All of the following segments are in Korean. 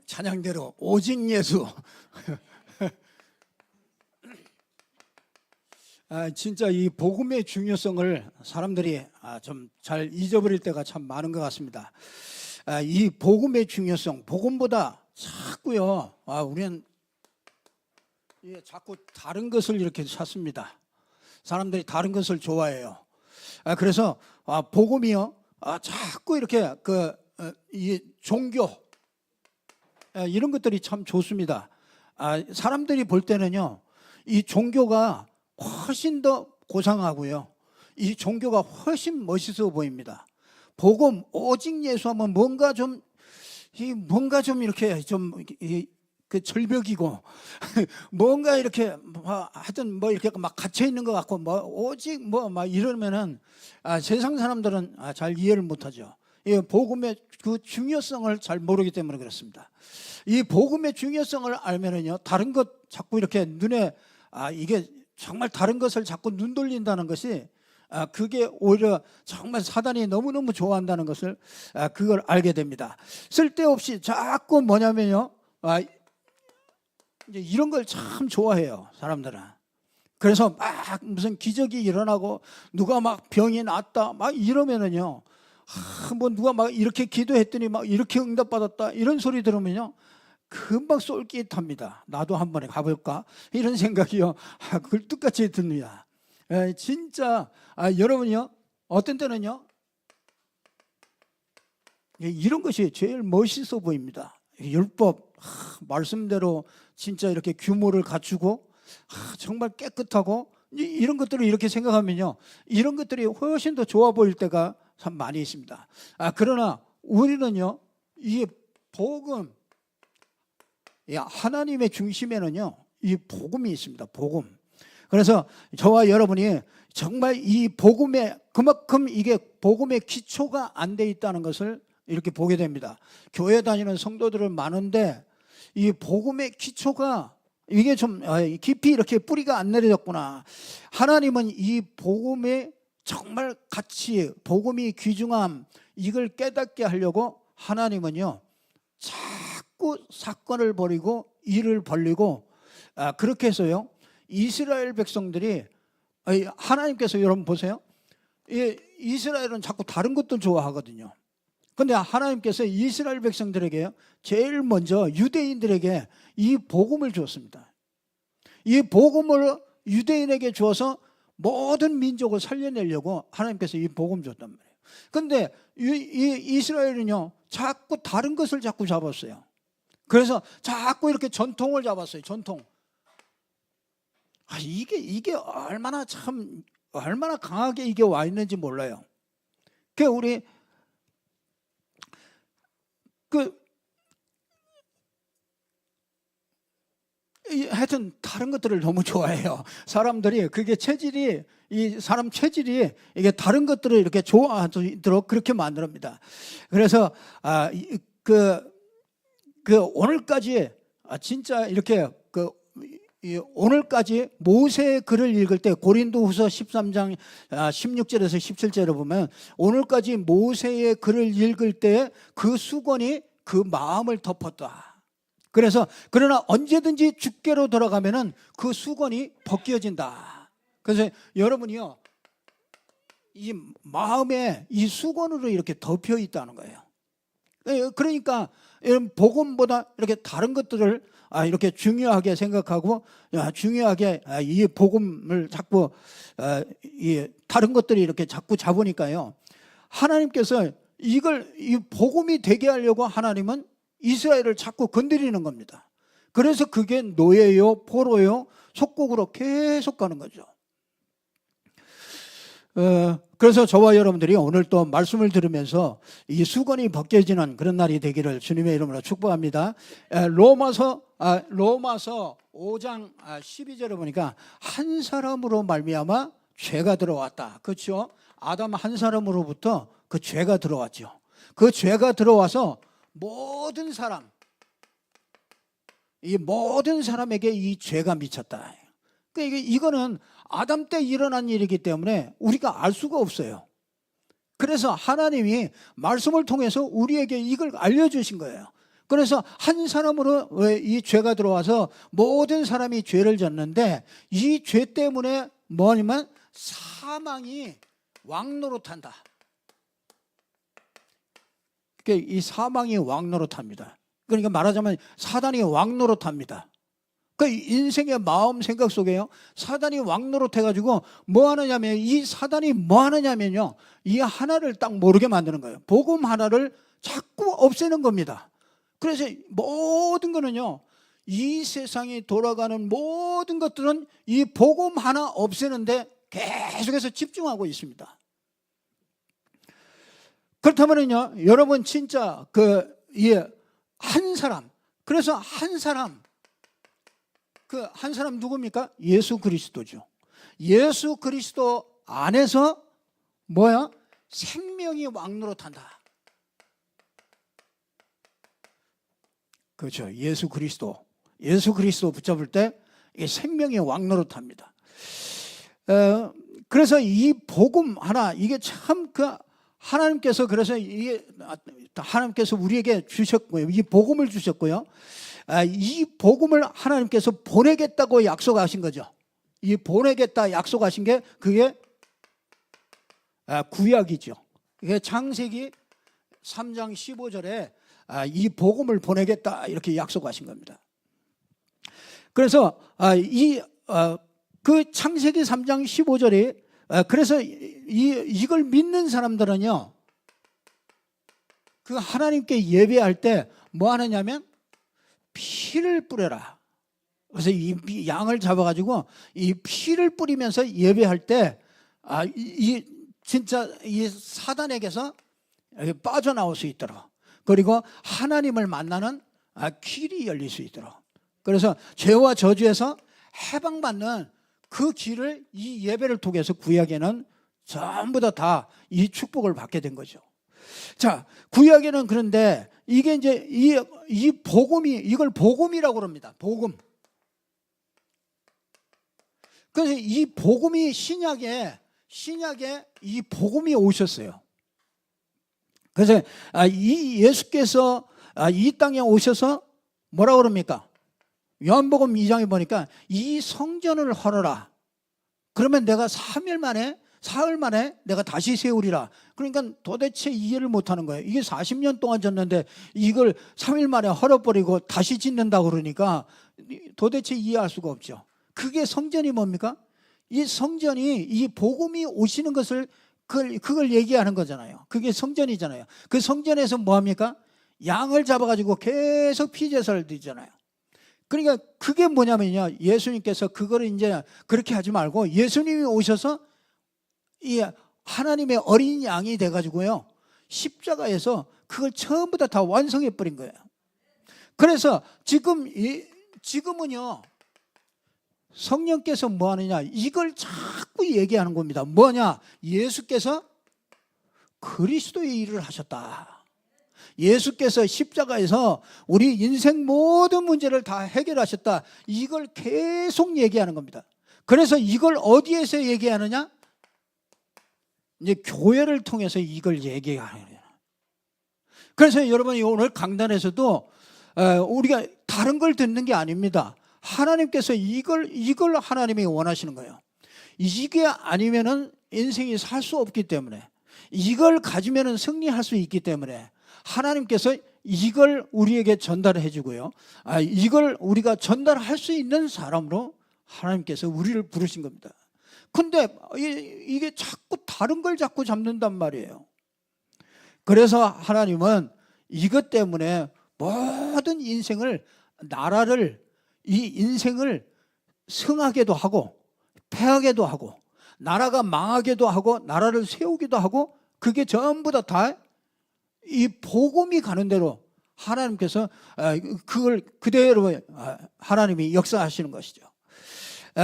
찬양대로 오직 예수. 진짜 이 복음의 중요성을 사람들이 좀 잘 잊어버릴 때가 참 많은 것 같습니다. 이 복음의 중요성, 복음보다 자꾸요, 우리는 자꾸 다른 것을 이렇게 찾습니다. 사람들이 다른 것을 좋아해요. 그래서 복음이요, 자꾸 이렇게 이 종교 이런 것들이 참 좋습니다. 사람들이 볼 때는요, 이 종교가 훨씬 더 고상하고요, 이 종교가 훨씬 멋있어 보입니다. 복음 오직 예수 하면 뭔가 좀 이렇게 그 절벽이고 뭔가 이렇게 하여튼 뭐 이렇게 막 갇혀 있는 것 같고 뭐 오직 뭐 막 이러면은 세상 사람들은 잘 이해를 못하죠. 이 복음의 그 중요성을 잘 모르기 때문에 그렇습니다. 이 복음의 중요성을 알면은요, 다른 것 자꾸 이렇게 눈에 이게 정말 다른 것을 자꾸 눈 돌린다는 것이 그게 오히려 정말 사단이 너무너무 좋아한다는 것을 그걸 알게 됩니다. 쓸데없이 자꾸 뭐냐면요, 이제 이런 걸 참 좋아해요, 사람들은. 그래서 막 무슨 기적이 일어나고 누가 막 병이 낫다 막 이러면은요, 뭐 누가 막 이렇게 기도했더니 막 이렇게 응답받았다 이런 소리 들으면요, 금방 쏠깃합니다. 나도 한 번에 가볼까 이런 생각이요, 그걸 뜻같이 듭니다. 진짜 여러분요, 어떤 때는요 이런 것이 제일 멋있어 보입니다. 율법 말씀대로 진짜 이렇게 규모를 갖추고 정말 깨끗하고 이런 것들을 이렇게 생각하면요, 이런 것들이 훨씬 더 좋아 보일 때가 참 많이 있습니다. 그러나 우리는요, 이 복음, 하나님의 중심에는요 이 복음이 있습니다. 복음. 그래서 저와 여러분이 정말 이 복음에, 그만큼 이게 복음의 기초가 안 돼 있다는 것을 이렇게 보게 됩니다. 교회 다니는 성도들은 많은데 이 복음의 기초가 이게 좀 깊이 이렇게 뿌리가 안 내려졌구나. 하나님은 이 복음의 정말 가치, 복음이 귀중함, 이걸 깨닫게 하려고 하나님은요 자꾸 사건을 벌이고 일을 벌리고, 그렇게 해서요 이스라엘 백성들이, 하나님께서 여러분 보세요, 이스라엘은 자꾸 다른 것도 좋아하거든요. 근데 하나님께서 이스라엘 백성들에게요 제일 먼저 유대인들에게 이 복음을 주었습니다. 이 복음을 유대인에게 주어서 모든 민족을 살려내려고 하나님께서 이 복음 줬단 말이에요. 근데 이 이스라엘은요 자꾸 다른 것을 자꾸 잡았어요. 그래서 자꾸 이렇게 전통을 잡았어요. 전통. 이게 얼마나 강하게 이게 와 있는지 몰라요. 우리 하여튼 다른 것들을 너무 좋아해요. 사람들이 그게 체질이, 이 사람 체질이 이게 다른 것들을 이렇게 좋아하도록 그렇게 만듭니다. 그래서 오늘까지 진짜 이렇게 오늘까지 모세의 글을 읽을 때 고린도후서 13장 16절에서 17절을 보면 오늘까지 모세의 글을 읽을 때 그 수건이 그 마음을 덮었다. 그래서 그러나 언제든지 주께로 돌아가면은 그 수건이 벗겨진다. 그래서 여러분이요 이 마음에 이 수건으로 이렇게 덮여 있다는 거예요. 그러니까 복음보다 이렇게 다른 것들을 이렇게 중요하게 생각하고 중요하게 이 복음을 자꾸 이 다른 것들이 이렇게 자꾸 잡으니까요, 하나님께서 이 복음이 되게 하려고 하나님은 이스라엘을 자꾸 건드리는 겁니다. 그래서 그게 노예요, 포로요, 속국으로 계속 가는 거죠. 그래서 저와 여러분들이 오늘 또 말씀을 들으면서 이 수건이 벗겨지는 그런 날이 되기를 주님의 이름으로 축복합니다. 로마서 5장 12절에 보니까 한 사람으로 말미암아 죄가 들어왔다. 그렇죠? 아담 한 사람으로부터 그 죄가 들어왔죠. 그 죄가 들어와서 모든 사람에게 이 죄가 미쳤다. 그러니까 이거는 아담 때 일어난 일이기 때문에 우리가 알 수가 없어요. 그래서 하나님이 말씀을 통해서 우리에게 이걸 알려주신 거예요. 그래서 한 사람으로 이 죄가 들어와서 모든 사람이 죄를 졌는데 이 죄 때문에 뭐냐면 사망이 왕노릇한다. 이 사망이 왕노릇합니다. 그러니까 말하자면 사단이 왕노릇합니다. 그 인생의 마음 생각 속에요. 사단이 왕노릇해가지고 뭐 하느냐면 이 사단이 뭐 하느냐면요. 이 하나를 딱 모르게 만드는 거예요. 복음 하나를 자꾸 없애는 겁니다. 그래서 모든 거는요. 이 세상이 돌아가는 모든 것들은 이 복음 하나 없애는데 계속해서 집중하고 있습니다. 그렇다면요, 여러분 진짜 한 사람, 그래서 한 사람 누굽니까? 예수 그리스도죠. 예수 그리스도 안에서 뭐야? 생명이 왕노릇한다. 그렇죠. 예수 그리스도 붙잡을 때 이 생명이 왕노릇합니다. 그래서 이 복음 하나, 이게 참 하나님께서 그래서 하나님께서 우리에게 주셨고요. 이 복음을 주셨고요. 이 복음을 하나님께서 보내겠다고 약속하신 거죠. 이 보내겠다 약속하신 게 그게 구약이죠. 이게 창세기 3장 15절에 이 복음을 보내겠다 이렇게 약속하신 겁니다. 그래서 그 창세기 3장 15절에 그래서 이걸 믿는 사람들은요, 그 하나님께 예배할 때 뭐 하느냐면 피를 뿌려라. 그래서 이 양을 잡아가지고 이 피를 뿌리면서 예배할 때 진짜 이 사단에게서 빠져나올 수 있도록, 그리고 하나님을 만나는 길이 열릴 수 있도록, 그래서 죄와 저주에서 해방받는 그 길을 이 예배를 통해서 구약에는 전부 다 이 축복을 받게 된 거죠. 자, 구약에는 그런데 이게 이제 이 복음이, 이걸 복음이라고 합니다. 복음. 그래서 이 복음이 신약에 이 복음이 오셨어요. 그래서 이 예수께서 이 땅에 오셔서 뭐라고 그럽니까? 요한복음 2장에 보니까 이 성전을 헐어라. 그러면 내가 사흘 만에 내가 다시 세우리라. 그러니까 도대체 이해를 못하는 거예요. 이게 40년 동안 졌는데 이걸 3일 만에 헐어버리고 다시 짓는다고 그러니까 도대체 이해할 수가 없죠. 그게 성전이 뭡니까? 이 성전이 이 복음이 오시는 것을 그걸 얘기하는 거잖아요. 그게 성전이잖아요. 그 성전에서 뭐합니까? 양을 잡아가지고 계속 피제사를 드리잖아요. 그러니까 그게 뭐냐면요, 예수님께서 그거를 이제 그렇게 하지 말고 예수님이 오셔서 이 하나님의 어린 양이 돼가지고요, 십자가에서 그걸 전부 다 완성해 버린 거예요. 그래서 지금은요, 성령께서 뭐 하느냐, 이걸 자꾸 얘기하는 겁니다. 뭐냐? 예수께서 그리스도의 일을 하셨다. 예수께서 십자가에서 우리 인생 모든 문제를 다 해결하셨다. 이걸 계속 얘기하는 겁니다. 그래서 이걸 어디에서 얘기하느냐? 이제 교회를 통해서 이걸 얘기하는 거예요. 그래서 여러분이 오늘 강단에서도 우리가 다른 걸 듣는 게 아닙니다. 하나님께서 이걸 하나님이 원하시는 거예요. 이게 아니면은 인생이 살 수 없기 때문에, 이걸 가지면은 승리할 수 있기 때문에 하나님께서 이걸 우리에게 전달해 주고요, 이걸 우리가 전달할 수 있는 사람으로 하나님께서 우리를 부르신 겁니다. 근데 이게 자꾸 다른 걸 자꾸 잡는단 말이에요. 그래서 하나님은 이것 때문에 모든 나라를, 이 인생을 승하게도 하고 패하게도 하고 나라가 망하게도 하고 나라를 세우기도 하고, 그게 전부 다 이 복음이 가는 대로 하나님께서 그걸 그대로 하나님이 역사하시는 것이죠.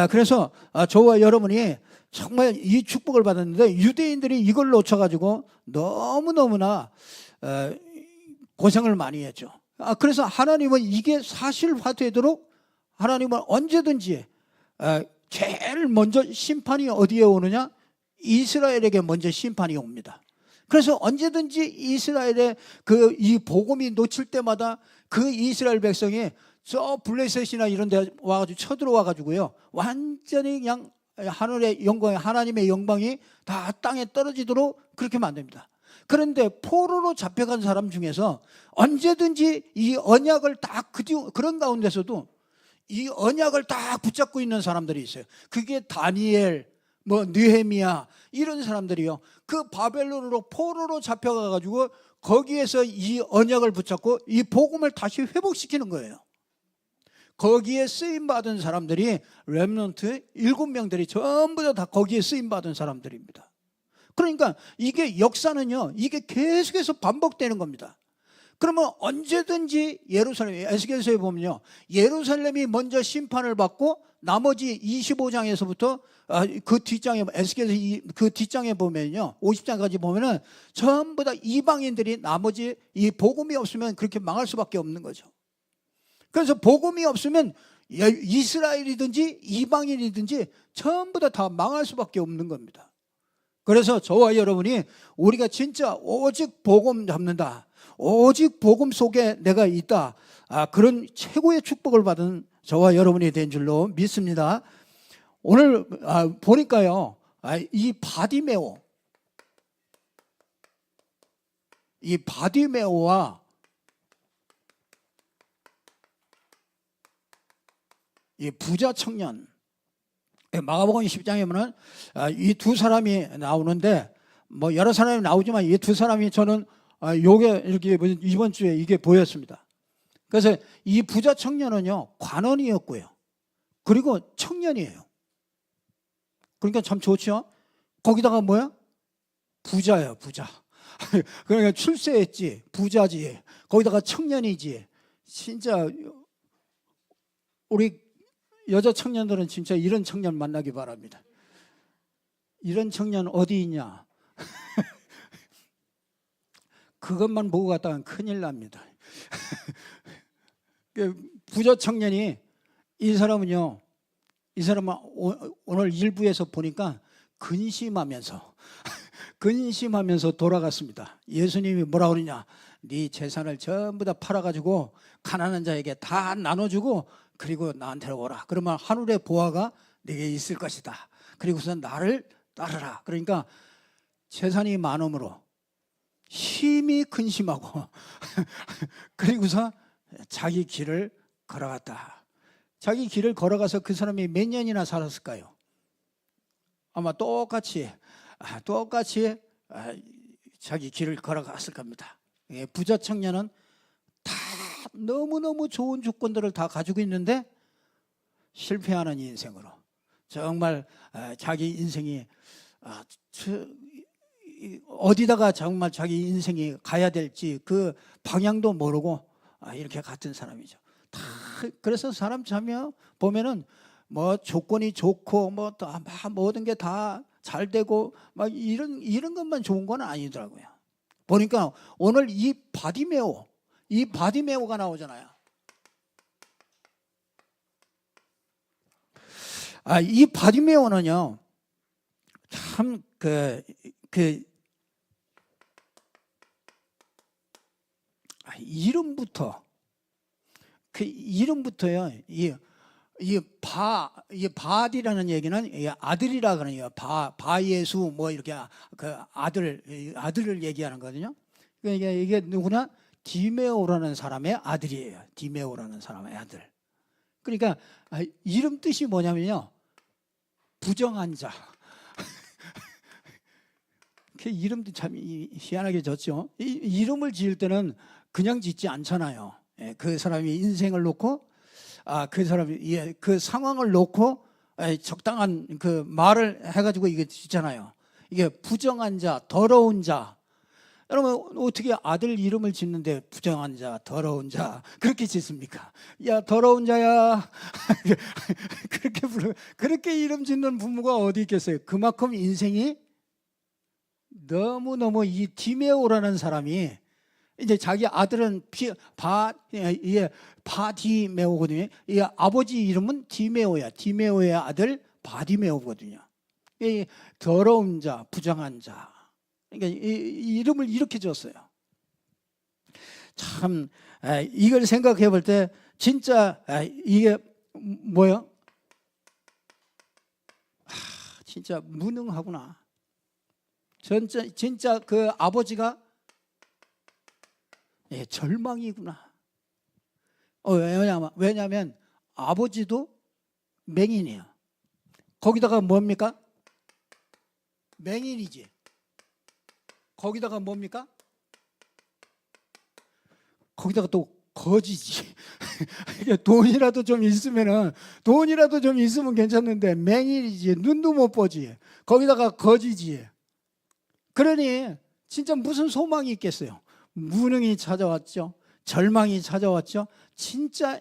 그래서 저와 여러분이 정말 이 축복을 받았는데, 유대인들이 이걸 놓쳐가지고 너무너무나 고생을 많이 했죠. 그래서 하나님은 이게 사실화되도록 하나님은 언제든지 제일 먼저 심판이 어디에 오느냐? 이스라엘에게 먼저 심판이 옵니다. 그래서 언제든지 이스라엘의 그 이 복음이 놓칠 때마다 그 이스라엘 백성이 저 블레셋이나 이런 데 와가지고 쳐들어와가지고요, 완전히 그냥 하늘의 영광, 하나님의 영광이 다 땅에 떨어지도록 그렇게 만듭니다. 그런데 포로로 잡혀간 사람 중에서 언제든지 이 언약을 딱 그런 가운데서도 이 언약을 딱 붙잡고 있는 사람들이 있어요. 그게 다니엘, 뭐 느헤미야 이런 사람들이요, 그 바벨론으로 포로로 잡혀가 가지고 거기에서 이 언약을 붙잡고 이 복음을 다시 회복시키는 거예요. 거기에 쓰임 받은 사람들이 렘넌트 7명들이 전부 다 거기에 쓰임 받은 사람들입니다. 그러니까 이게 역사는요, 이게 계속해서 반복되는 겁니다. 그러면 언제든지 예루살렘, 에스겔서에 보면요, 예루살렘이 먼저 심판을 받고 나머지 25장에서부터 그 뒷장에, 에스겔서 그 뒷장에 보면요, 50장까지 보면은 전부 다 이방인들이 나머지 이 복음이 없으면 그렇게 망할 수밖에 없는 거죠. 그래서 복음이 없으면 이스라엘이든지 이방인이든지 전부 다 망할 수밖에 없는 겁니다. 그래서 저와 여러분이 우리가 진짜 오직 복음 잡는다, 오직 복음 속에 내가 있다, 그런 최고의 축복을 받은 저와 여러분이 된 줄로 믿습니다. 오늘 보니까요, 이 바디메오와 이 부자 청년, 마가복음 10장에 보면 이 두 사람이 나오는데, 뭐 여러 사람이 나오지만 이 두 사람이 저는 요게 이렇게 이번 주에 이게 보였습니다. 그래서 이 부자 청년은요, 관원이었고요, 그리고 청년이에요. 그러니까 참 좋죠. 거기다가 뭐야? 부자예요, 부자. 그러니까 출세했지, 부자지, 거기다가 청년이지. 진짜 우리 여자 청년들은 진짜 이런 청년 만나기 바랍니다. 이런 청년 어디 있냐? 그것만 보고 갔다간 큰일 납니다. 부자 청년이, 이 사람은 오늘 일부에서 보니까 근심하면서 돌아갔습니다. 예수님이 뭐라 그러냐? 네 재산을 전부 다 팔아가지고 가난한 자에게 다 나눠주고 그리고 나한테로 오라. 그러면 하늘의 보화가 네게 있을 것이다. 그리고서 나를 따르라. 그러니까 재산이 많음으로 심히 근심하고 그리고서 자기 길을 걸어갔다. 자기 길을 걸어가서 그 사람이 몇 년이나 살았을까요? 아마 똑같이 자기 길을 걸어갔을 겁니다. 부자 청년은 다 너무너무 좋은 조건들을 다 가지고 있는데 실패하는 인생으로, 정말 자기 인생이 어디다가 정말 자기 인생이 가야 될지 그 방향도 모르고 이렇게 같은 사람이죠. 다 그래서 사람 참여 보면은 뭐 조건이 좋고 뭐 모든 게 다 잘 되고 막 이런 것만 좋은 건 아니더라고요. 보니까 오늘 이 바디메오가 나오잖아요. 이 바디메오는요, 참 이름부터요, 이 바디라는 얘기는 아들이라 그러네요. 바예수 뭐 이렇게 그 아들을 얘기하는 거거든요. 그러니까 이게 누구나 디메오라는 사람의 아들이에요. 디메오라는 사람의 아들. 그러니까 이름 뜻이 뭐냐면요, 부정한 자. 그 이름도 참 희한하게 졌죠. 이름을 지을 때는 그냥 짓지 않잖아요. 그 사람이 인생을 놓고 그 사람이 그 상황을 놓고 적당한 그 말을 해가지고 이게 짓잖아요. 이게 부정한 자, 더러운 자. 여러분 어떻게 아들 이름을 짓는데 부정한 자, 더러운 자 그렇게 짓습니까? 야 더러운 자야. 그렇게 이름 짓는 부모가 어디 있겠어요? 그만큼 인생이 너무너무 이 디메오라는 사람이, 이제 자기 아들은 바디메오거든요. 이 아버지 이름은 디메오야. 디메오의 아들 바디메오거든요. 이 더러운 자, 부정한 자. 그러니까 이 이름을 이렇게 줬어요. 참 이걸 생각해 볼 때 진짜 이게 뭐요? 진짜 무능하구나. 진짜 그 아버지가 절망이구나. 왜냐하면 아버지도 맹인이에요. 거기다가 뭡니까? 맹인이지. 거기다가 뭡니까? 거기다가 또 거지지. 돈이라도 좀 있으면 괜찮은데 맹인이지. 눈도 못 보지. 거기다가 거지지. 그러니 진짜 무슨 소망이 있겠어요? 무능이 찾아왔죠. 절망이 찾아왔죠. 진짜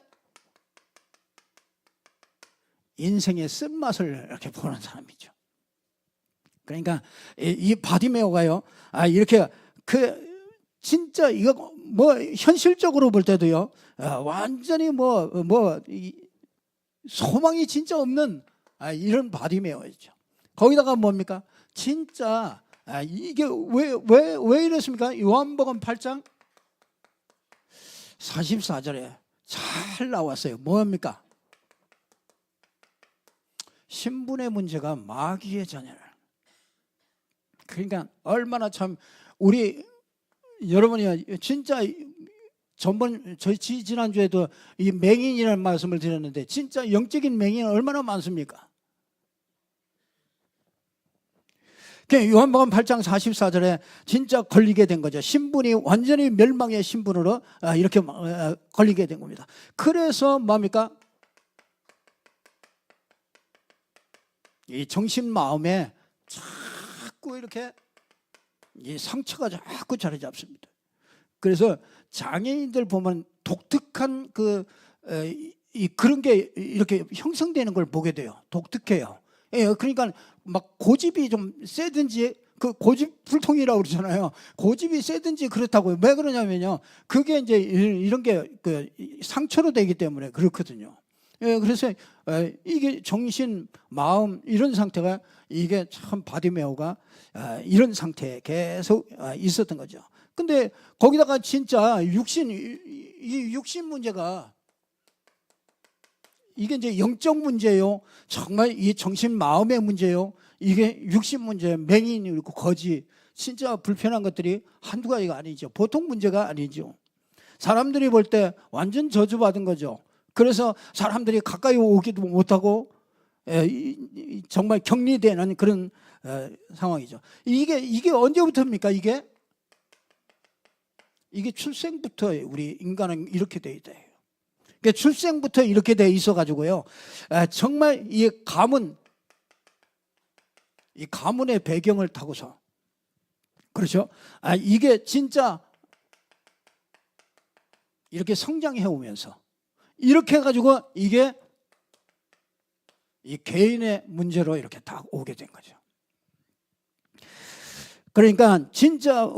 인생의 쓴맛을 이렇게 보는 사람이죠. 그러니까 이 바디메오가요, 이렇게 진짜 이거 현실적으로 볼 때도요, 완전히 소망이 진짜 없는 이런 바디메오였죠. 거기다가 뭡니까? 진짜 이게 왜 이랬습니까? 요한복음 8장 44절에 잘 나왔어요. 뭡니까? 신분의 문제가 마귀의 자녀라. 그러니까 얼마나 참 우리 여러분이 진짜 저희 지난주에도 이 맹인이라는 말씀을 드렸는데 진짜 영적인 맹인은 얼마나 많습니까? 요한복음 8장 44절에 진짜 걸리게 된 거죠. 신분이 완전히 멸망의 신분으로 이렇게 걸리게 된 겁니다. 그래서 뭡니까? 이 정신 마음에 자꾸 이렇게 이 상처가 자꾸 자리 잡습니다. 그래서 장애인들 보면 독특한 그런 게 이렇게 형성되는 걸 보게 돼요. 독특해요. 그러니까 막 고집이 좀 세든지, 그 고집 불통이라고 그러잖아요. 고집이 세든지 그렇다고요. 왜 그러냐면요, 그게 이제 이런 게 상처로 되기 때문에 그렇거든요. 그래서 이게 정신, 마음 이런 상태가 이게 참 바디메오가 이런 상태에 계속 있었던 거죠. 근데 거기다가 진짜 이 육신 문제가 이게 이제 영적 문제요. 정말 이 정신 마음의 문제요. 이게 육신 문제, 맹인이 있고 거지, 진짜 불편한 것들이 한두 가지가 아니죠. 보통 문제가 아니죠. 사람들이 볼 때 완전 저주받은 거죠. 그래서 사람들이 가까이 오기도 못하고 정말 격리되는 그런 상황이죠. 이게 언제부터입니까? 이게 출생부터 우리 인간은 이렇게 돼 있다. 그러니까 출생부터 이렇게 돼 있어가지고요. 정말 이 가문의 배경을 타고서, 그렇죠? 이게 진짜 이렇게 성장해 오면서 이렇게 해가지고 이게 이 개인의 문제로 이렇게 다 오게 된 거죠. 그러니까 진짜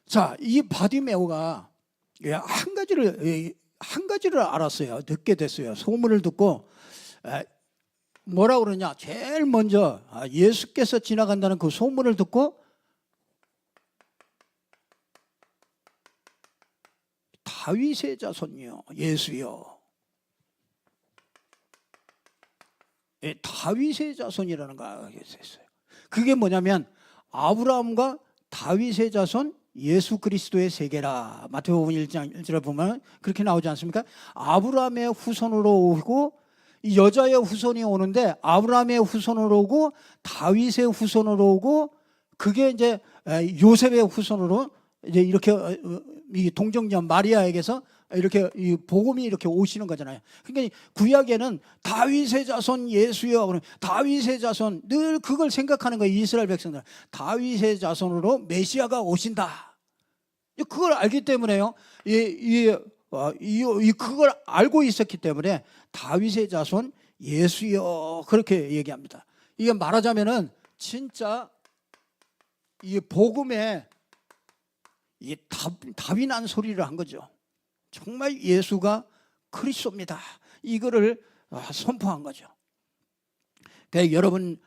자, 이 바디메오가 한 가지를 알았어요. 듣게 됐어요. 소문을 듣고 뭐라 그러냐? 제일 먼저 예수께서 지나간다는 그 소문을 듣고 다윗의 자손이요, 예수요. 다윗의 자손이라는 거 알게 됐어요. 그게 뭐냐면 아브라함과 다윗의 자손 예수 그리스도의 세계라. 마태복음 1장 1절에 보면 그렇게 나오지 않습니까? 아브라함의 후손으로 오고 여자의 후손이 오는데 아브라함의 후손으로 오고 다윗의 후손으로 오고 그게 이제 요셉의 후손으로 이제 이렇게 이 동정녀 마리아에게서 이렇게 이 복음이 이렇게 오시는 거잖아요. 그러니까 구약에는 다윗의 자손 예수여, 다윗의 자손, 늘 그걸 생각하는 거예요. 이스라엘 백성들. 다윗의 자손으로 메시아가 오신다. 그걸 알기 때문에요. 그걸 알고 있었기 때문에 다윗의 자손 예수여 그렇게 얘기합니다. 이게 말하자면은 진짜 이 복음에 이 답이 난 소리를 한 거죠. 정말 예수가 그리스도입니다. 이거를 선포한 거죠. 그러니까 여러분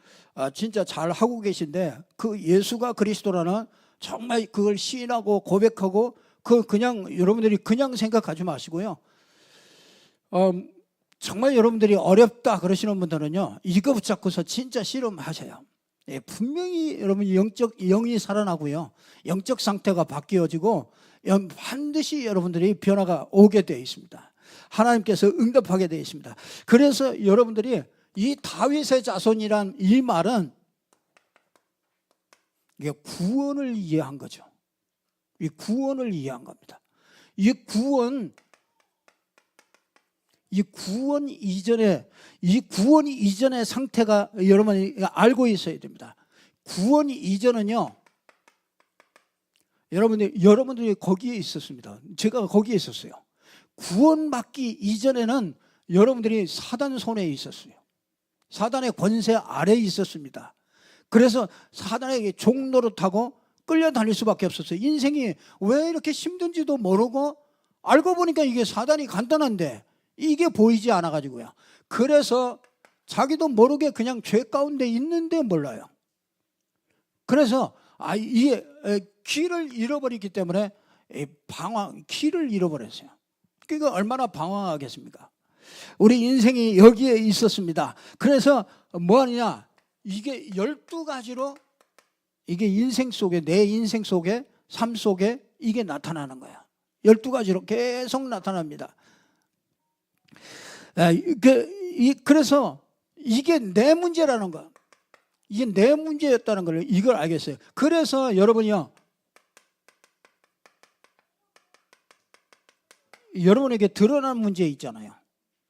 진짜 잘 하고 계신데 그 예수가 그리스도라는 정말 그걸 시인하고 고백하고 그냥 여러분들이 그냥 생각하지 마시고요. 정말 여러분들이 어렵다 그러시는 분들은요, 이거 붙잡고서 진짜 씨름하셔요. 예, 분명히 여러분 영이 살아나고요, 영적 상태가 바뀌어지고 반드시 여러분들이 변화가 오게 되어 있습니다. 하나님께서 응답하게 되어 있습니다. 그래서 여러분들이 이 다윗의 자손이란 이 말은 이게 구원을 이해한 거죠. 이 구원을 이해한 겁니다. 이 구원 이전의 상태가 여러분이 알고 있어야 됩니다. 구원 이전은요, 여러분들이 거기에 있었습니다. 제가 거기에 있었어요. 구원받기 이전에는 여러분들이 사단 손에 있었어요. 사단의 권세 아래에 있었습니다. 그래서 사단에게 종노릇하고 끌려다닐 수밖에 없었어요. 인생이 왜 이렇게 힘든지도 모르고, 알고 보니까 이게 사단이 간단한데 이게 보이지 않아가지고요. 그래서 자기도 모르게 그냥 죄 가운데 있는데 몰라요. 그래서 이게 길을 잃어버리기 때문에 길을 잃어버렸어요. 그러니까 얼마나 방황하겠습니까? 우리 인생이 여기에 있었습니다. 그래서 뭐 하느냐, 이게 12가지로 이게 내 인생 속에, 삶 속에 이게 나타나는 거야. 12가지로 계속 나타납니다. 그래서 이게 내 문제라는 거, 이게 내 문제였다는 걸 이걸 알겠어요. 그래서 여러분이요, 여러분에게 드러난 문제 있잖아요.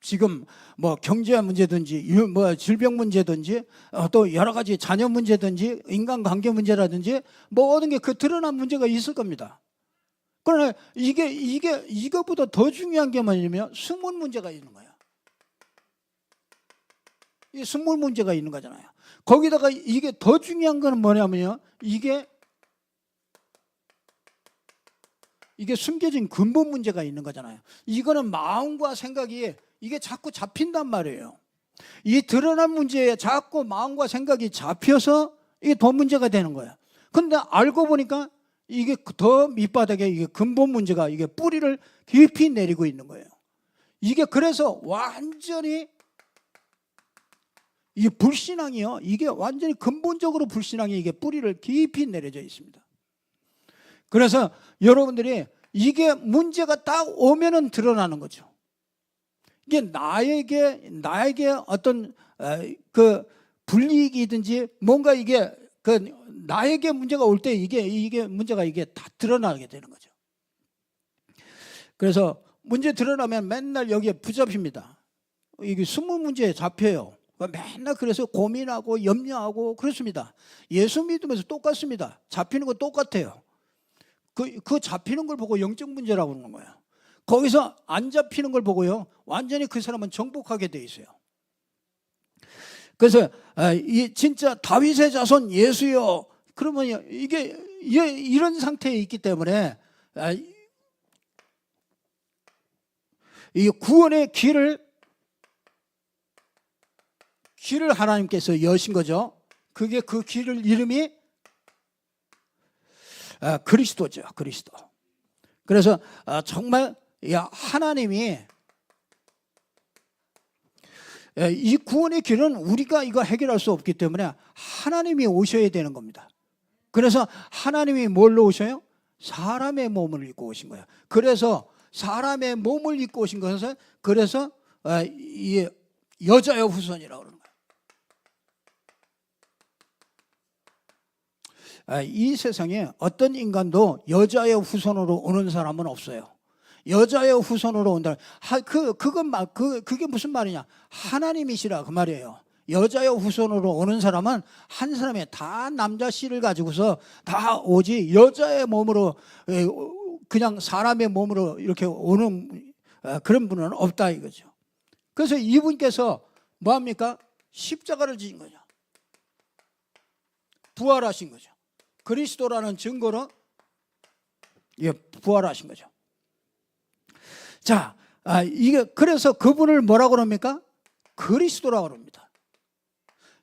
지금 뭐 경제 문제든지 뭐 질병 문제든지 또 여러 가지 자녀 문제든지 인간관계 문제라든지 모든 게 그 드러난 문제가 있을 겁니다. 그러나 이거보다 더 중요한 게 뭐냐면 숨은 문제가 있는 거예요. 이 숨은 문제가 있는 거잖아요. 거기다가 이게 더 중요한 건 뭐냐면요, 이게 숨겨진 근본 문제가 있는 거잖아요. 이거는 마음과 생각이 이게 자꾸 잡힌단 말이에요. 이 드러난 문제에 자꾸 마음과 생각이 잡혀서 이게 더 문제가 되는 거예요. 근데 알고 보니까 이게 더 밑바닥에 이게 근본 문제가 이게 뿌리를 깊이 내리고 있는 거예요. 이게 그래서 완전히 이 불신앙이요, 이게 완전히 근본적으로 불신앙이 이게 뿌리를 깊이 내려져 있습니다. 그래서 여러분들이 이게 문제가 딱 오면은 드러나는 거죠. 이게 나에게 어떤 그 불이익이든지 뭔가 이게 나에게 문제가 올 때 이게 문제가 이게 다 드러나게 되는 거죠. 그래서 문제 드러나면 맨날 여기에 붙잡힙니다. 이게 숨은 문제에 잡혀요. 맨날 그래서 고민하고 염려하고 그렇습니다. 예수 믿으면서 똑같습니다. 잡히는 거 똑같아요. 그 잡히는 걸 보고 영적 문제라고 하는 거예요. 거기서 안 잡히는 걸 보고요, 완전히 그 사람은 정복하게 돼 있어요. 그래서 이 진짜 다윗의 자손 예수요, 그러면 이게 이런 상태에 있기 때문에 이 구원의 길을 하나님께서 여신 거죠. 그게 그 길을 이름이 그리스도죠. 그리스도. 그래서 정말 하나님이 이 구원의 길은 우리가 이거 해결할 수 없기 때문에 하나님이 오셔야 되는 겁니다. 그래서 하나님이 뭘로 오셔요? 사람의 몸을 입고 오신 거예요. 그래서 사람의 몸을 입고 오신 것은 그래서 이 여자의 후손이라고 그러는 거예요. 이 세상에 어떤 인간도 여자의 후손으로 오는 사람은 없어요. 여자의 후손으로 온다. 그게 무슨 말이냐? 하나님이시라 그 말이에요. 여자의 후손으로 오는 사람은 한 사람의 다 남자 씨를 가지고서 다 오지, 여자의 몸으로 그냥 사람의 몸으로 이렇게 오는 그런 분은 없다 이거죠. 그래서 이분께서 뭐합니까? 십자가를 지신 거죠. 부활하신 거죠. 그리스도라는 증거로 부활하신 거죠. 자, 이게 그래서 그분을 뭐라고 그럽니까? 그리스도라고 그럽니다.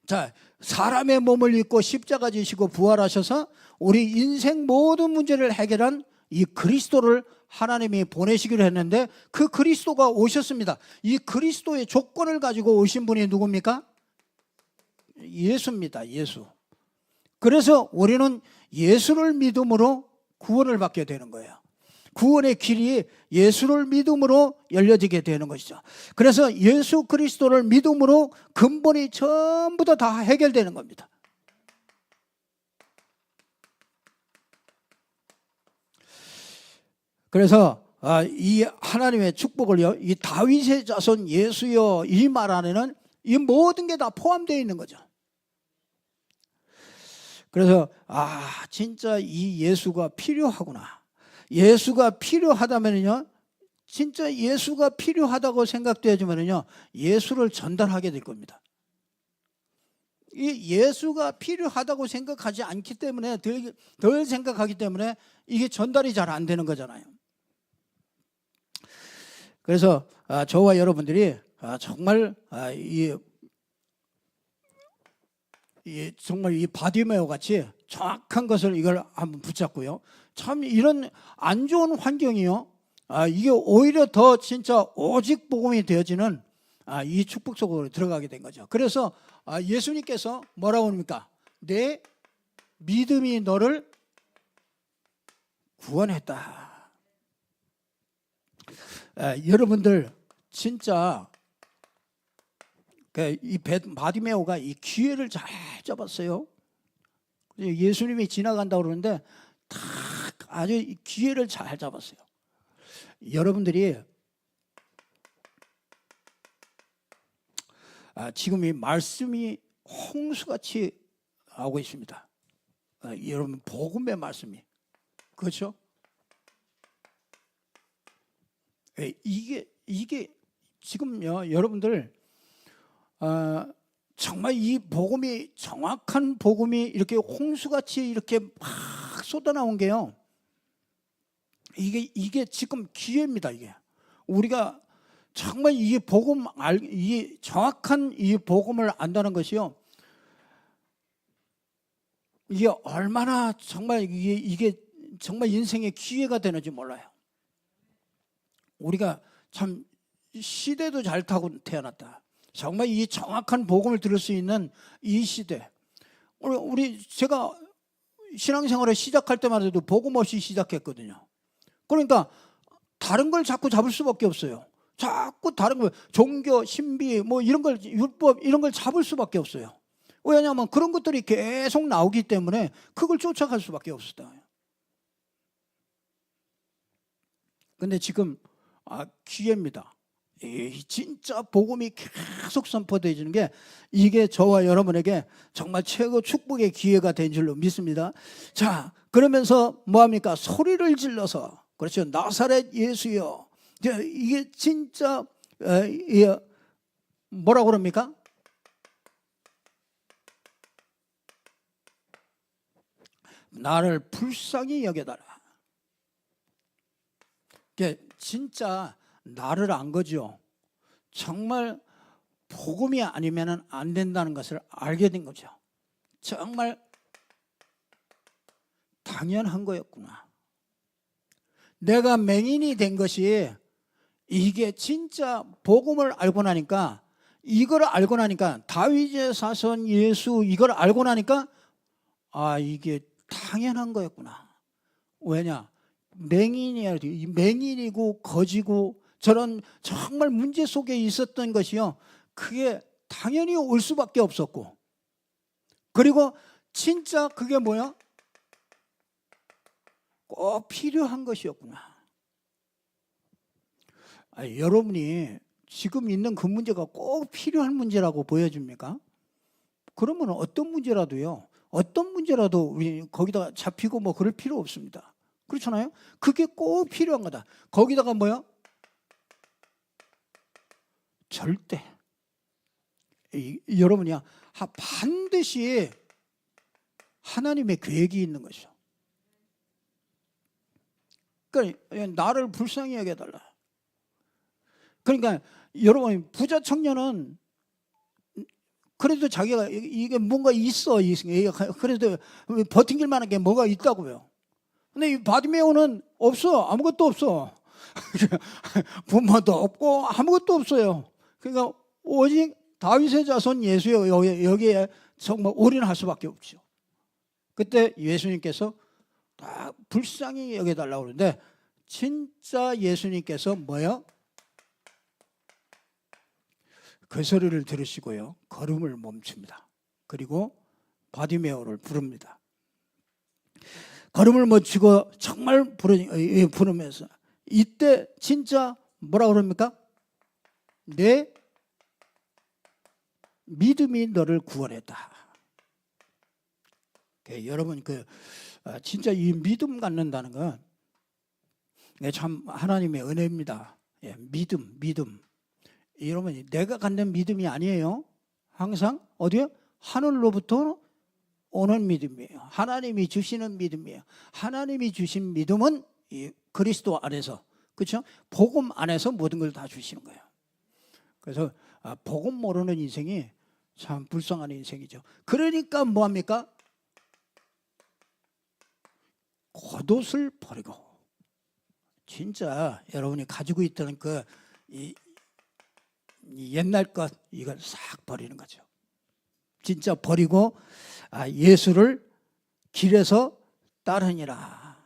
자, 사람의 몸을 입고 십자가 지시고 부활하셔서 우리 인생 모든 문제를 해결한 이 그리스도를 하나님이 보내시기로 했는데 그 그리스도가 오셨습니다. 이 그리스도의 조건을 가지고 오신 분이 누굽니까? 예수입니다. 예수. 그래서 우리는 예수를 믿음으로 구원을 받게 되는 거예요. 구원의 길이 예수를 믿음으로 열려지게 되는 것이죠. 그래서 예수 그리스도를 믿음으로 근본이 전부 다 해결되는 겁니다. 그래서 이 하나님의 축복을요, 이 다윗의 자손 예수여 이 말 안에는 이 모든 게 다 포함되어 있는 거죠. 그래서 진짜 이 예수가 필요하구나. 예수가 필요하다면요, 진짜 예수가 필요하다고 생각되어지면요, 예수를 전달하게 될 겁니다. 이 예수가 필요하다고 생각하지 않기 때문에 덜 생각하기 때문에 이게 전달이 잘 안 되는 거잖아요. 그래서 저와 여러분들이 정말 정말 이 바디메오 같이 정확한 것을 이걸 한번 붙잡고요. 참 이런 안 좋은 환경이요, 이게 오히려 더 진짜 오직 복음이 되어지는 이 축복 속으로 들어가게 된 거죠. 그래서 예수님께서 뭐라고 합니까? 내 믿음이 너를 구원했다. 여러분들 진짜 이 바디메오가 이 기회를 잘 잡았어요. 예수님이 지나간다고 그러는데 딱 아주 기회를 잘 잡았어요. 여러분들이 지금 이 말씀이 홍수같이 나오고 있습니다. 여러분 복음의 말씀이, 그렇죠? 이게 지금요, 여러분들 정말 이 복음이, 정확한 복음이 이렇게 홍수같이 이렇게 막 쏟아나온 게요, 이게 지금 기회입니다. 이게 우리가 정말 이 복음 이 정확한 이 복음을 안다는 것이요, 이게 얼마나 정말 이게 정말 인생의 기회가 되는지 몰라요. 우리가 참 시대도 잘 타고 태어났다. 정말 이 정확한 복음을 들을 수 있는 이 시대. 제가 신앙생활을 시작할 때만 해도 복음 없이 시작했거든요. 그러니까 다른 걸 자꾸 잡을 수밖에 없어요. 자꾸 다른 거, 종교, 신비, 뭐 이런 걸, 율법 이런 걸 잡을 수밖에 없어요. 왜냐하면 그런 것들이 계속 나오기 때문에 그걸 쫓아갈 수밖에 없었다. 근데 지금 기회입니다. 진짜 복음이 계속 선포되어지는 게, 이게 저와 여러분에게 정말 최고 축복의 기회가 된 줄로 믿습니다. 자, 그러면서 뭐합니까? 소리를 질러서, 그렇죠, 나사렛 예수여. 이게 진짜 뭐라고 그럽니까? 나를 불쌍히 여겨달라. 이게 진짜 나를 안 거죠. 정말 복음이 아니면 안 된다는 것을 알게 된 거죠. 정말 당연한 거였구나. 내가 맹인이 된 것이, 이게 진짜 복음을 알고 나니까, 이걸 알고 나니까, 다윗의 자손 예수 이걸 알고 나니까 이게 당연한 거였구나. 왜냐? 맹인이고 거지고 저런 정말 문제 속에 있었던 것이요, 그게 당연히 올 수밖에 없었고, 그리고 진짜 그게 뭐야? 꼭 필요한 것이었구나. 여러분이 지금 있는 그 문제가 꼭 필요한 문제라고 보여집니까? 그러면 어떤 문제라도요, 어떤 문제라도 우리 거기다 잡히고 뭐 그럴 필요 없습니다. 그렇잖아요? 그게 꼭 필요한 거다. 거기다가 뭐야? 절대. 여러분이야, 반드시 하나님의 계획이 있는 것이죠. 그러니까 나를 불쌍히 여겨달라. 그러니까 여러분 부자 청년은 그래도 자기가 이게 뭔가 있어. 그래도 버팅길 만한 게 뭐가 있다고요. 근데 이 바디메오는 없어. 아무것도 없어. 부모도 없고 아무것도 없어요. 그러니까 오직 다윗의 자손 예수여 여기에 정말 올인할 수밖에 없죠. 그때 예수님께서 다 불쌍히 여겨달라고 그러는데 진짜 예수님께서 뭐요? 그 소리를 들으시고요. 걸음을 멈춥니다. 그리고 바디메오를 부릅니다. 걸음을 멈추고 정말 부르면서 이때 진짜 뭐라 그럽니까? 내 믿음이 너를 구원했다. 여러분 진짜 이 믿음 갖는다는 건 참 하나님의 은혜입니다. 믿음. 여러분 내가 갖는 믿음이 아니에요. 항상 어디요? 하늘로부터 오는 믿음이에요. 하나님이 주시는 믿음이에요. 하나님이 주신 믿음은 이 그리스도 안에서, 그렇죠? 복음 안에서 모든 걸 다 주시는 거예요. 그래서 복음 모르는 인생이 참 불쌍한 인생이죠. 그러니까 뭐합니까? 겉옷을 버리고 진짜 여러분이 가지고 있던 이 옛날 것 이걸 싹 버리는 거죠. 진짜 버리고 예수를 길에서 따르니라.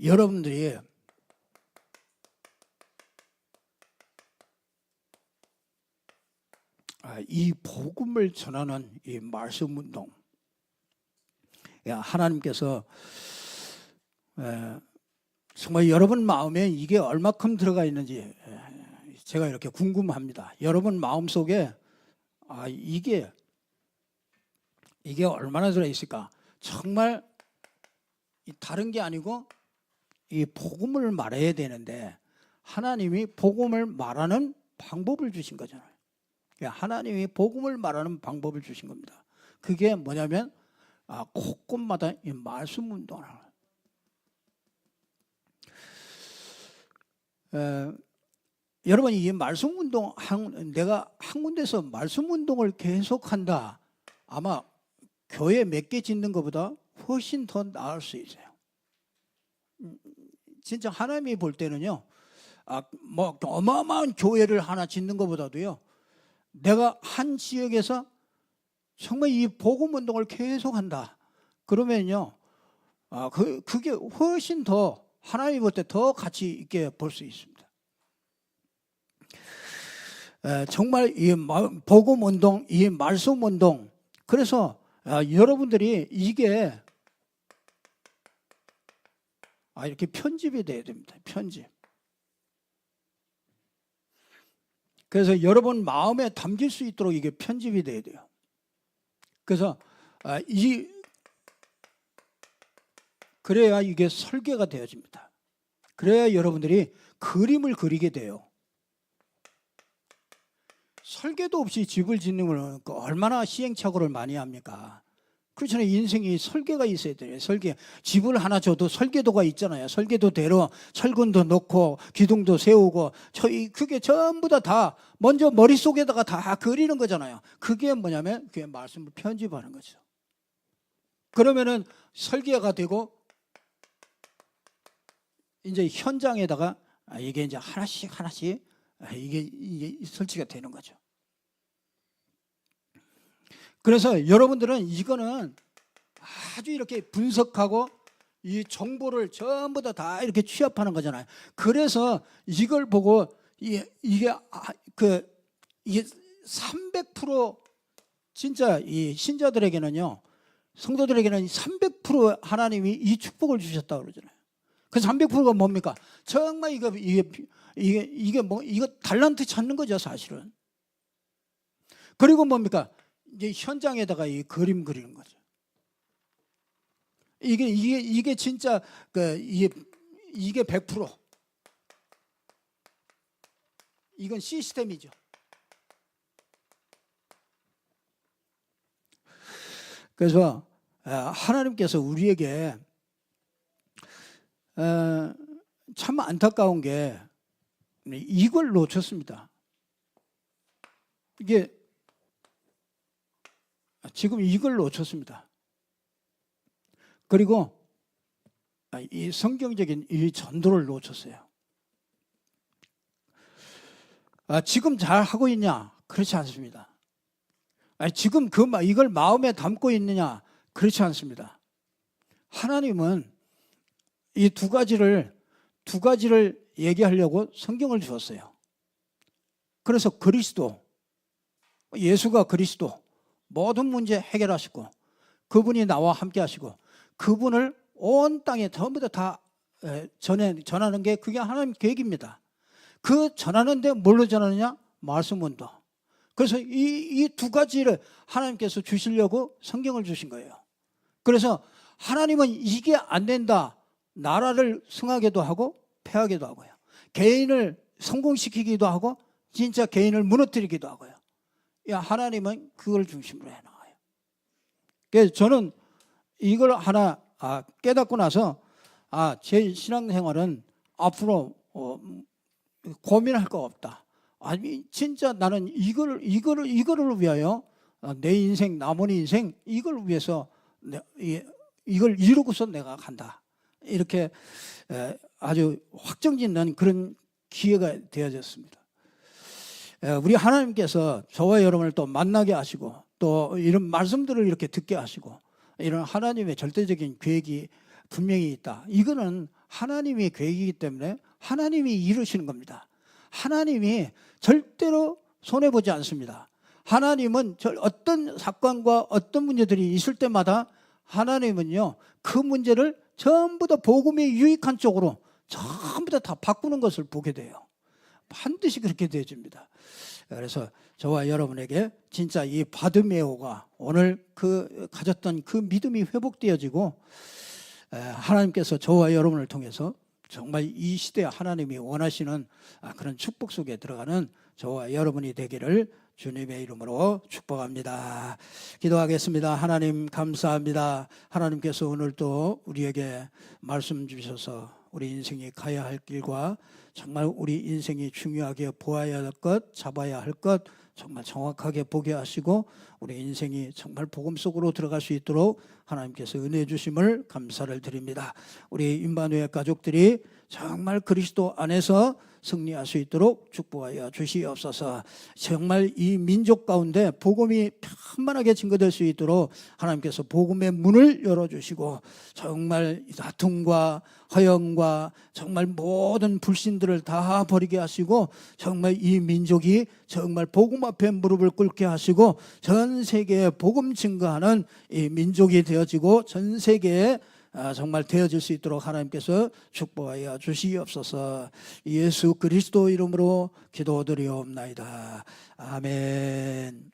여러분들이 이 복음을 전하는 이 말씀 운동, 하나님께서 정말 여러분 마음에 이게 얼마큼 들어가 있는지 제가 이렇게 궁금합니다. 여러분 마음속에 이게 얼마나 들어 있을까? 정말 다른 게 아니고 이 복음을 말해야 되는데 하나님이 복음을 말하는 방법을 주신 거잖아요. 하나님이 복음을 말하는 방법을 주신 겁니다. 그게 뭐냐면 곳곳마다 이 말씀 운동을 여러분 이 말씀 운동 내가 한 군데서 말씀 운동을 계속한다. 아마 교회 몇 개 짓는 것보다 훨씬 더 나을 수 있어요. 진짜 하나님이 볼 때는요, 뭐 어마어마한 교회를 하나 짓는 것보다도요, 내가 한 지역에서 정말 이 복음 운동을 계속한다. 그러면요, 그게 훨씬 더 하나님 볼 때 더 가치 있게 볼 수 있습니다. 정말 이 복음 운동, 이 말씀 운동. 그래서 여러분들이 이게 이렇게 편집이 돼야 됩니다. 편집. 그래서 여러분 마음에 담길 수 있도록 이게 편집이 돼야 돼요. 그래서 그래야 이게 설계가 되어집니다. 그래야 여러분들이 그림을 그리게 돼요. 설계도 없이 집을 짓는 건 얼마나 시행착오를 많이 합니까? 그렇잖아요. 인생이 설계가 있어야 돼요. 설계. 집을 하나 줘도 설계도가 있잖아요. 설계도대로 철근도 넣고 기둥도 세우고 그게 전부 다 먼저 머릿속에다가 다 그리는 거잖아요. 그게 뭐냐면 그게 말씀을 편집하는 거죠. 그러면은 설계가 되고 이제 현장에다가 이게 이제 하나씩 이게 설치가 되는 거죠. 그래서 여러분들은 이거는 아주 이렇게 분석하고 이 정보를 전부 다 이렇게 취합하는 거잖아요. 그래서 이걸 보고 이게 300% 진짜 이 신자들에게는요, 성도들에게는 300% 하나님이 이 축복을 주셨다고 그러잖아요. 그 300%가 뭡니까? 정말 이거 달란트 찾는 거죠, 사실은. 그리고 뭡니까? 이제 현장에다가 이 그림 그리는 거죠. 이게 진짜 이게 100%. 이건 시스템이죠. 그래서 하나님께서 우리에게 참 안타까운 게 이걸 놓쳤습니다. 이게 지금 이걸 놓쳤습니다. 그리고 이 성경적인 이 전도를 놓쳤어요. 지금 잘 하고 있냐? 그렇지 않습니다. 지금 이걸 마음에 담고 있느냐? 그렇지 않습니다. 하나님은 이 두 가지를 얘기하려고 성경을 주었어요. 그래서 그리스도, 예수가 그리스도, 모든 문제 해결하시고 그분이 나와 함께 하시고 그분을 온 땅에 전부 다 전하는 게 그게 하나님 계획입니다. 그 전하는데 뭘로 전하느냐? 말씀문도. 그래서 이 두 가지를 하나님께서 주시려고 성경을 주신 거예요. 그래서 하나님은 이게 안 된다. 나라를 승하게도 하고 패하게도 하고요. 개인을 성공시키기도 하고 진짜 개인을 무너뜨리기도 하고요. 하나님은 그걸 중심으로 해나가요. 그래서 저는 이걸 하나 깨닫고 나서 제 신앙생활은 앞으로 고민할 거 없다. 아니 진짜 나는 이거를 위하여 내 인생, 남은 인생 이걸 위해서 이걸 이루고서 내가 간다. 이렇게 아주 확정짓는 그런 기회가 되어졌습니다. 우리 하나님께서 저와 여러분을 또 만나게 하시고 또 이런 말씀들을 이렇게 듣게 하시고 이런 하나님의 절대적인 계획이 분명히 있다. 이거는 하나님의 계획이기 때문에 하나님이 이루시는 겁니다. 하나님이 절대로 손해보지 않습니다. 하나님은 어떤 사건과 어떤 문제들이 있을 때마다 하나님은요 그 문제를 전부 다 복음에 유익한 쪽으로 전부 다 바꾸는 것을 보게 돼요. 반드시 그렇게 되어집니다. 그래서 저와 여러분에게 진짜 이 바드메오가 오늘 가졌던 그 믿음이 회복되어지고 하나님께서 저와 여러분을 통해서 정말 이 시대에 하나님이 원하시는 그런 축복 속에 들어가는 저와 여러분이 되기를 주님의 이름으로 축복합니다. 기도하겠습니다. 하나님 감사합니다. 하나님께서 오늘 또 우리에게 말씀 주셔서 우리 인생이 가야 할 길과 정말 우리 인생이 중요하게 보아야 할 것, 잡아야 할 것 정말 정확하게 보게 하시고 우리 인생이 정말 복음 속으로 들어갈 수 있도록 하나님께서 은혜 주심을 감사를 드립니다. 우리 임마누엘 가족들이 정말 그리스도 안에서 승리할 수 있도록 축복하여 주시옵소서. 정말 이 민족 가운데 복음이 편만하게 증거될 수 있도록 하나님께서 복음의 문을 열어주시고 정말 다툼과 허영과 정말 모든 불신들을 다 버리게 하시고 정말 이 민족이 정말 복음 앞에 무릎을 꿇게 하시고 전 세계에 복음 증거하는 이 민족이 되어지고 전 세계에 정말 되어질 수 있도록 하나님께서 축복하여 주시옵소서. 예수 그리스도 이름으로 기도드리옵나이다. 아멘.